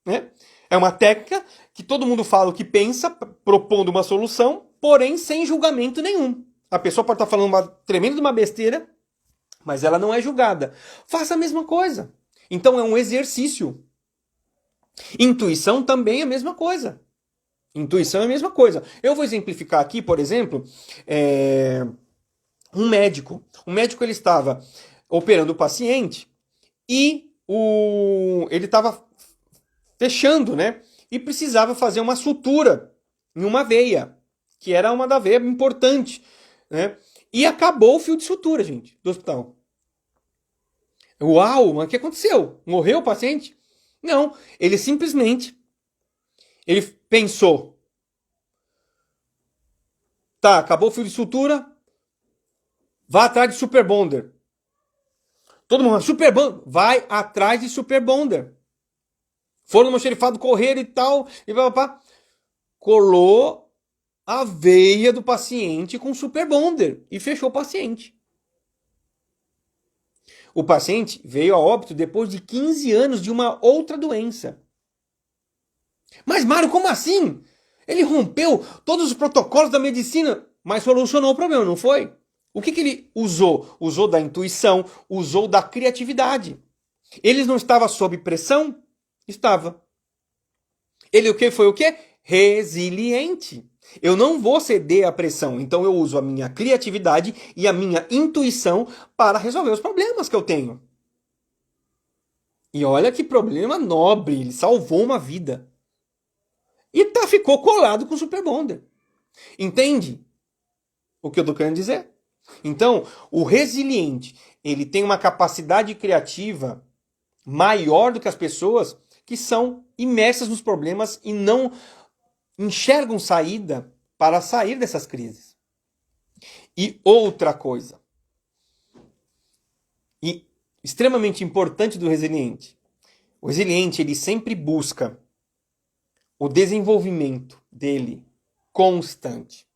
Né? É uma técnica que todo mundo fala o que pensa, propondo uma solução, porém sem julgamento nenhum. A pessoa pode estar falando uma tremenda de uma besteira, mas ela não é julgada. Faça a mesma coisa. Então é um exercício. Intuição também é a mesma coisa. Intuição é a mesma coisa. Eu vou exemplificar aqui, por exemplo, um médico. Um médico, ele estava operando o paciente e ele estava fechando, né? E precisava fazer uma sutura em uma veia, que era uma da veia importante, né? E acabou o fio de sutura, gente, do hospital. Uau, mas o que aconteceu? Morreu o paciente? Não, ele simplesmente ele pensou, tá, acabou o fio de sutura, vá atrás de Super Bonder. Todo mundo, Super Bonder, vai atrás de Super Bonder. Foram no almoxarifado, correram e tal, e papapá. Colou a veia do paciente com Super Bonder e fechou o paciente. O paciente veio a óbito depois de 15 anos de uma outra doença. Mas, Mário, como assim? Ele rompeu todos os protocolos da medicina, mas solucionou o problema, não foi? O que ele usou? Usou da intuição, usou da criatividade. Ele não estava sob pressão? Estava. Ele o que foi o quê? Resiliente. Eu não vou ceder à pressão, então eu uso a minha criatividade e a minha intuição para resolver os problemas que eu tenho. E olha que problema nobre, ele salvou uma vida. E ficou colado com o Super Bonder. Entende o que eu estou querendo dizer? Então, o resiliente, ele tem uma capacidade criativa maior do que as pessoas que são imersas nos problemas e não enxergam saída para sair dessas crises. E outra coisa, e extremamente importante do resiliente, o resiliente ele sempre busca o desenvolvimento dele constante.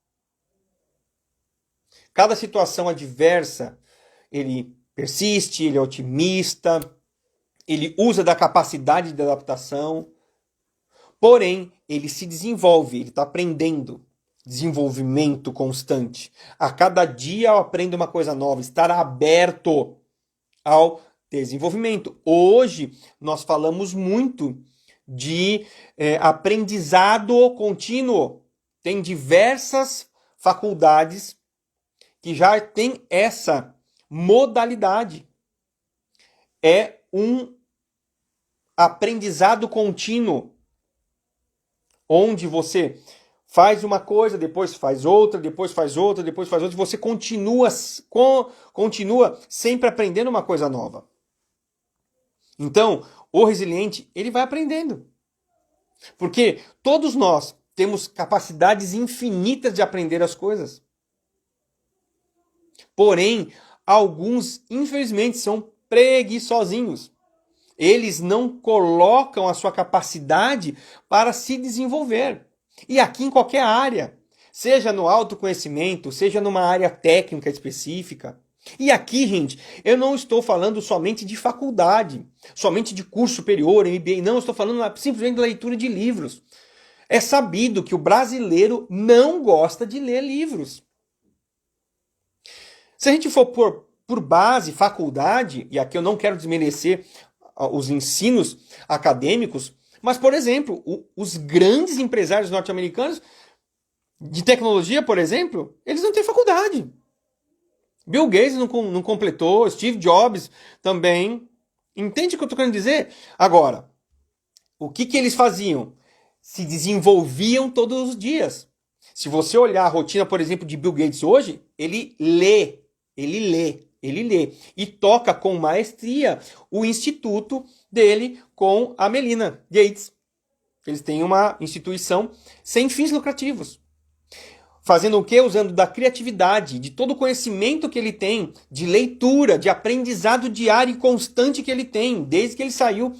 Cada situação adversa, ele persiste, ele é otimista, ele usa da capacidade de adaptação, porém, ele se desenvolve, ele está aprendendo. Desenvolvimento constante. A cada dia eu aprendo uma coisa nova, estar aberto ao desenvolvimento. Hoje, nós falamos muito de aprendizado contínuo. Tem diversas faculdades que já tem essa modalidade. É um aprendizado contínuo, onde você faz uma coisa, depois faz outra, depois faz outra, depois faz outra, e você continua sempre aprendendo uma coisa nova. Então, o resiliente, ele vai aprendendo. Porque todos nós temos capacidades infinitas de aprender as coisas. Porém, alguns, infelizmente, são preguiçosinhos. Eles não colocam a sua capacidade para se desenvolver. E aqui em qualquer área, seja no autoconhecimento, seja numa área técnica específica. E aqui, gente, eu não estou falando somente de faculdade, somente de curso superior, MBA, não, eu estou falando simplesmente da leitura de livros. É sabido que o brasileiro não gosta de ler livros. Se a gente for por base, faculdade, e aqui eu não quero desmerecer os ensinos acadêmicos, mas, por exemplo, os grandes empresários norte-americanos de tecnologia, por exemplo, eles não têm faculdade. Bill Gates não completou, Steve Jobs também. Entende o que eu estou querendo dizer? Agora, o que eles faziam? Se desenvolviam todos os dias. Se você olhar a rotina, por exemplo, de Bill Gates hoje, ele lê. E toca com maestria o instituto dele com a Melinda Gates. Eles têm uma instituição sem fins lucrativos. Fazendo o quê? Usando da criatividade, de todo o conhecimento que ele tem, de leitura, de aprendizado diário e constante que ele tem, desde que ele saiu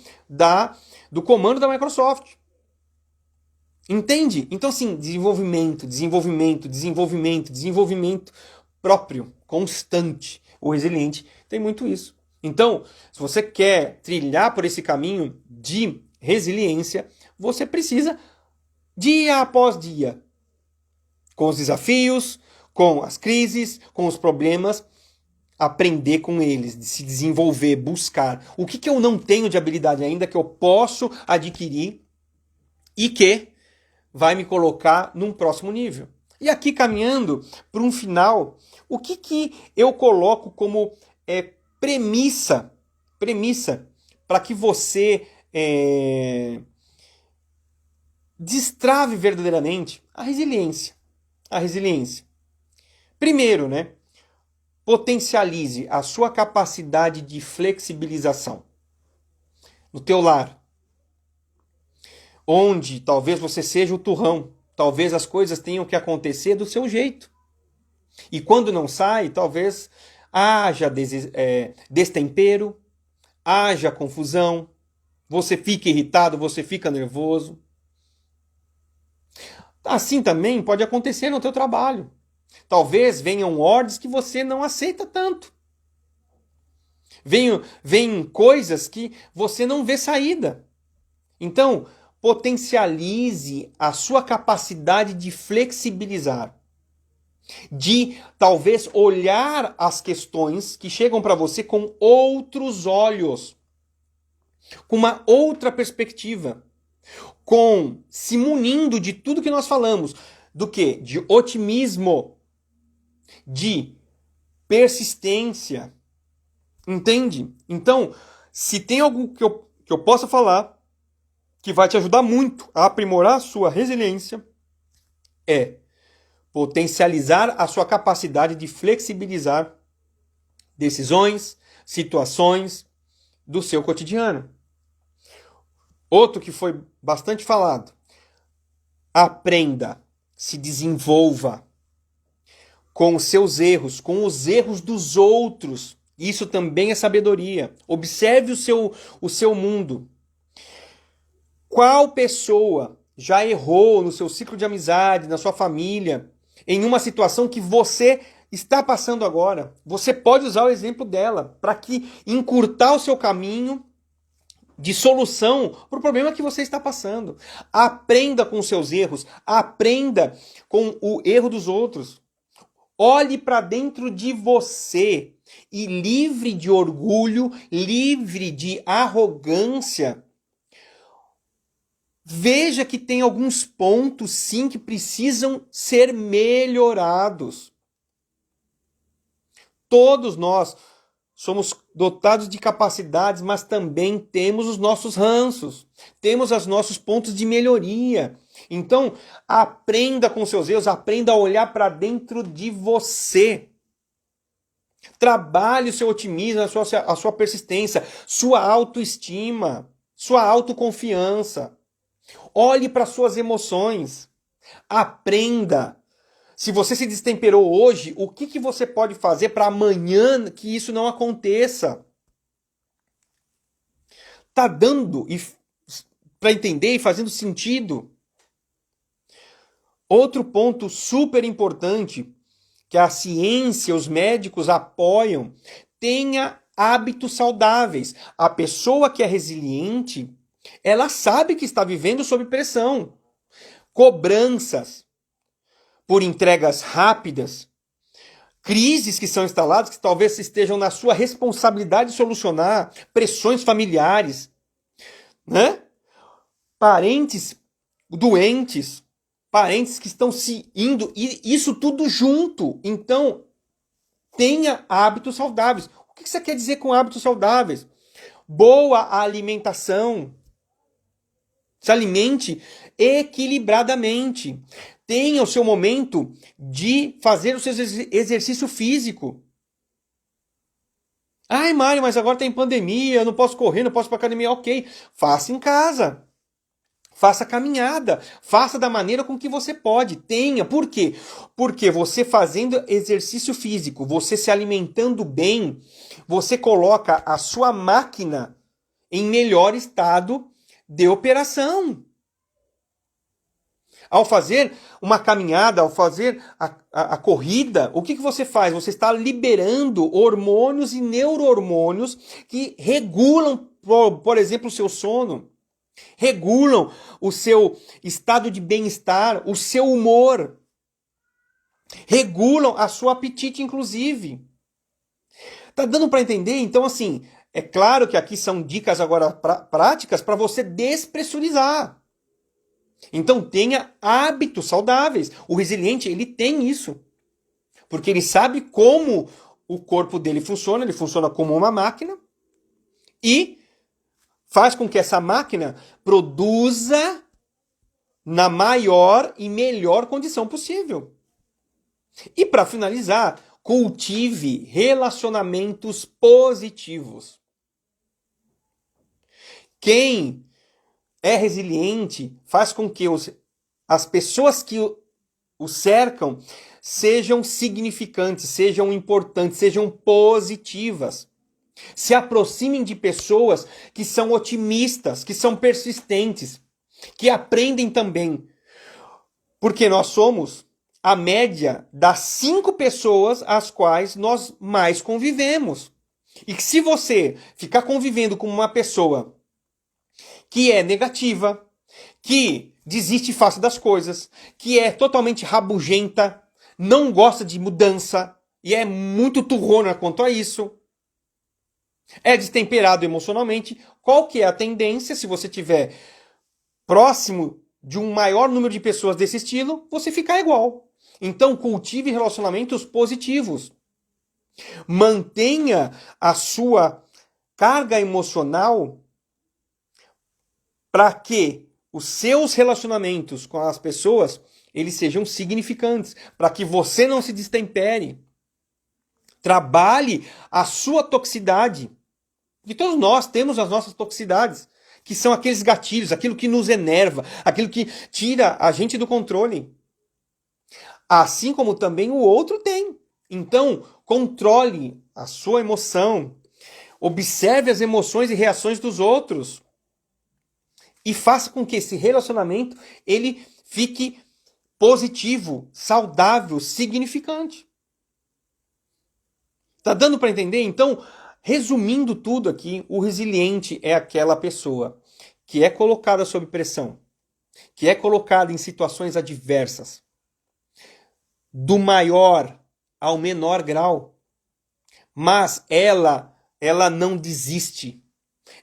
do comando da Microsoft. Entende? Então, assim, desenvolvimento, desenvolvimento, desenvolvimento, desenvolvimento próprio, constante. O resiliente tem muito isso. Então, se você quer trilhar por esse caminho de resiliência, você precisa, dia após dia, com os desafios, com as crises, com os problemas, aprender com eles, de se desenvolver, buscar. O que eu não tenho de habilidade ainda que eu posso adquirir e que vai me colocar num próximo nível. E aqui, caminhando para um final, o que eu coloco como premissa para que você destrave verdadeiramente a resiliência. A resiliência. Primeiro, né? Potencialize a sua capacidade de flexibilização no teu lar, onde talvez você seja o turrão, talvez as coisas tenham que acontecer do seu jeito. E quando não sai, talvez haja destempero, haja confusão, você fica irritado, você fica nervoso. Assim também pode acontecer no teu trabalho. Talvez venham ordens que você não aceita tanto. Venham coisas que você não vê saída. Então, potencialize a sua capacidade de flexibilizar. De talvez olhar as questões que chegam para você com outros olhos. Com uma outra perspectiva. Se munindo de tudo que nós falamos. Do quê? De otimismo. De persistência. Entende? Então, se tem algo que eu possa falar que vai te ajudar muito a aprimorar a sua resiliência, é potencializar a sua capacidade de flexibilizar decisões, situações do seu cotidiano. Outro que foi bastante falado. Aprenda, se desenvolva com os seus erros, com os erros dos outros. Isso também é sabedoria. Observe o seu mundo. Qual pessoa já errou no seu ciclo de amizade, na sua família, em uma situação que você está passando agora? Você pode usar o exemplo dela para que encurtar o seu caminho de solução para o problema que você está passando. Aprenda com os seus erros, aprenda com o erro dos outros. Olhe para dentro de você e livre de orgulho, livre de arrogância. Veja que tem alguns pontos, sim, que precisam ser melhorados. Todos nós somos dotados de capacidades, mas também temos os nossos ranços, temos os nossos pontos de melhoria. Então, aprenda com seus erros, aprenda a olhar para dentro de você. Trabalhe o seu otimismo, a sua persistência, sua autoestima, sua autoconfiança. Olhe para suas emoções. Aprenda. Se você se destemperou hoje, o que você pode fazer para amanhã que isso não aconteça? Tá dando para entender e fazendo sentido? Outro ponto super importante que a ciência, os médicos apoiam, tenha hábitos saudáveis. A pessoa que é resiliente, ela sabe que está vivendo sob pressão. Cobranças por entregas rápidas, crises que são instaladas, que talvez estejam na sua responsabilidade de solucionar, pressões familiares, né? Parentes doentes, parentes que estão se indo, e isso tudo junto. Então, tenha hábitos saudáveis. O que você quer dizer com hábitos saudáveis? Boa alimentação. Se alimente equilibradamente. Tenha o seu momento de fazer o seu exercício físico. Ai, Mário, mas agora tem pandemia, eu não posso correr, não posso ir para academia. Ok, faça em casa. Faça caminhada. Faça da maneira com que você pode. Tenha. Por quê? Porque você fazendo exercício físico, você se alimentando bem, você coloca a sua máquina em melhor estado de operação. Ao fazer uma caminhada, ao fazer a corrida, o que você faz? Você está liberando hormônios e neuro-hormônios que regulam, por exemplo, o seu sono, regulam o seu estado de bem-estar, o seu humor, regulam a sua apetite, inclusive. Tá dando para entender? Então, assim, é claro que aqui são dicas agora práticas para você despressurizar. Então tenha hábitos saudáveis. O resiliente, ele tem isso. Porque ele sabe como o corpo dele funciona, ele funciona como uma máquina e faz com que essa máquina produza na maior e melhor condição possível. E para finalizar, cultive relacionamentos positivos. Quem é resiliente faz com que as pessoas que o cercam sejam significantes, sejam importantes, sejam positivas. Se aproximem de pessoas que são otimistas, que são persistentes, que aprendem também. Porque nós somos a média das 5 pessoas às quais nós mais convivemos. E que se você ficar convivendo com uma pessoa que é negativa, que desiste fácil das coisas, que é totalmente rabugenta, não gosta de mudança e é muito turrona quanto a isso, é destemperado emocionalmente, qual que é a tendência, se você tiver próximo de um maior número de pessoas desse estilo, você ficar igual. Então cultive relacionamentos positivos. Mantenha a sua carga emocional para que os seus relacionamentos com as pessoas eles sejam significantes, para que você não se destempere. Trabalhe a sua toxicidade. E todos nós temos as nossas toxicidades, que são aqueles gatilhos, aquilo que nos enerva, aquilo que tira a gente do controle. Assim como também o outro tem. Então, controle a sua emoção, observe as emoções e reações dos outros e faça com que esse relacionamento ele fique positivo, saudável, significante. Tá dando para entender? Então, resumindo tudo aqui, o resiliente é aquela pessoa que é colocada sob pressão, que é colocada em situações adversas, do maior ao menor grau, mas ela não desiste.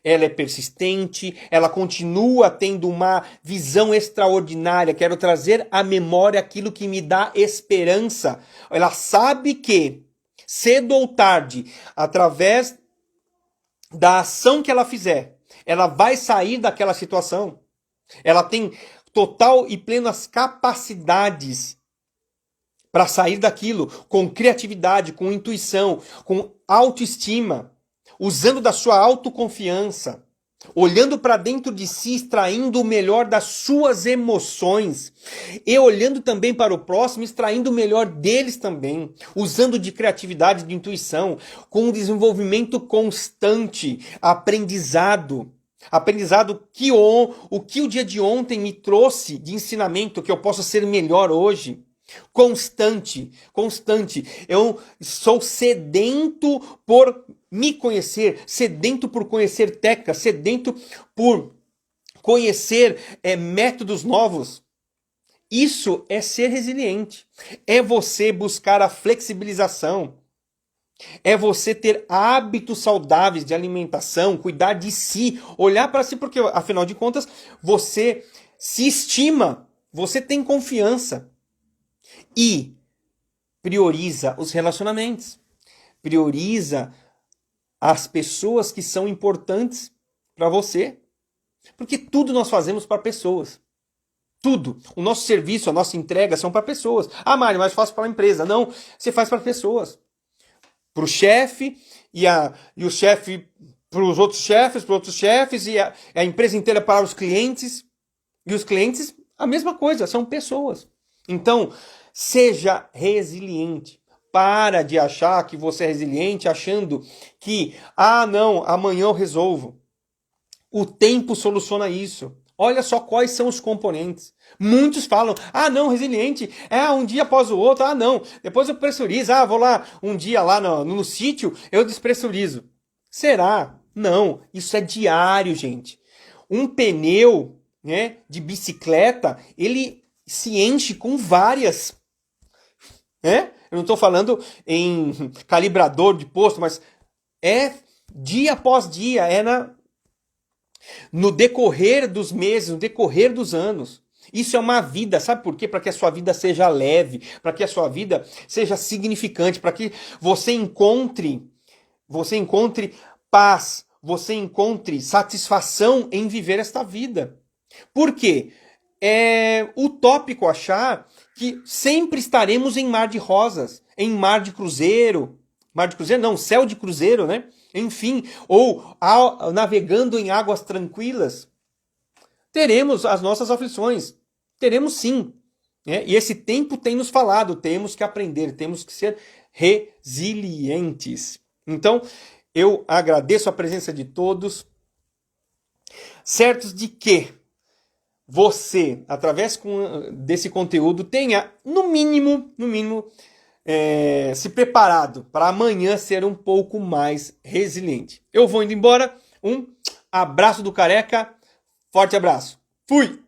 Ela é persistente, ela continua tendo uma visão extraordinária. Quero trazer à memória aquilo que me dá esperança. Ela sabe que, cedo ou tarde, através da ação que ela fizer, ela vai sair daquela situação. Ela tem total e plenas capacidades para sair daquilo, com criatividade, com intuição, com autoestima, usando da sua autoconfiança, olhando para dentro de si, extraindo o melhor das suas emoções e olhando também para o próximo, extraindo o melhor deles também, usando de criatividade, de intuição, com um desenvolvimento constante, aprendizado que o que o dia de ontem me trouxe de ensinamento, que eu possa ser melhor hoje. Constante. Eu sou sedento por me conhecer, sedento por conhecer técnicas, sedento por conhecer métodos novos. Isso é ser resiliente. É você buscar a flexibilização. É você ter hábitos saudáveis de alimentação, cuidar de si, olhar para si, porque afinal de contas você se estima, você tem confiança. E prioriza os relacionamentos. Prioriza as pessoas que são importantes para você. Porque tudo nós fazemos para pessoas. Tudo. O nosso serviço, a nossa entrega são para pessoas. Ah, Mário, mas faço para a empresa. Não, você faz para pessoas. Para o chefe e o chefe para os outros chefes e a empresa inteira para os clientes. E os clientes, a mesma coisa, são pessoas. Então, seja resiliente. Para de achar que você é resiliente achando que, não, amanhã eu resolvo. O tempo soluciona isso. Olha só quais são os componentes. Muitos falam, ah não, resiliente é um dia após o outro, ah não, depois eu pressurizo, vou lá um dia lá no sítio, eu despressurizo. Será? Não, isso é diário, gente. Um pneu, né, de bicicleta, ele se enche com várias, né? Eu não estou falando em calibrador de posto, mas é dia após dia, no decorrer dos meses, no decorrer dos anos. Isso é uma vida, sabe por quê? Para que a sua vida seja leve, para que a sua vida seja significante, para que você encontre paz, você encontre satisfação em viver esta vida. Por quê? É utópico achar que sempre estaremos em mar de rosas, em mar de cruzeiro não, céu de cruzeiro, né? Enfim, ou navegando em águas tranquilas. Teremos as nossas aflições, teremos sim. Né? E esse tempo tem nos falado, temos que aprender, temos que ser resilientes. Então, eu agradeço a presença de todos, certos de que você, através desse conteúdo, tenha, no mínimo, se preparado para amanhã ser um pouco mais resiliente. Eu vou indo embora. Um abraço do Careca. Forte abraço. Fui!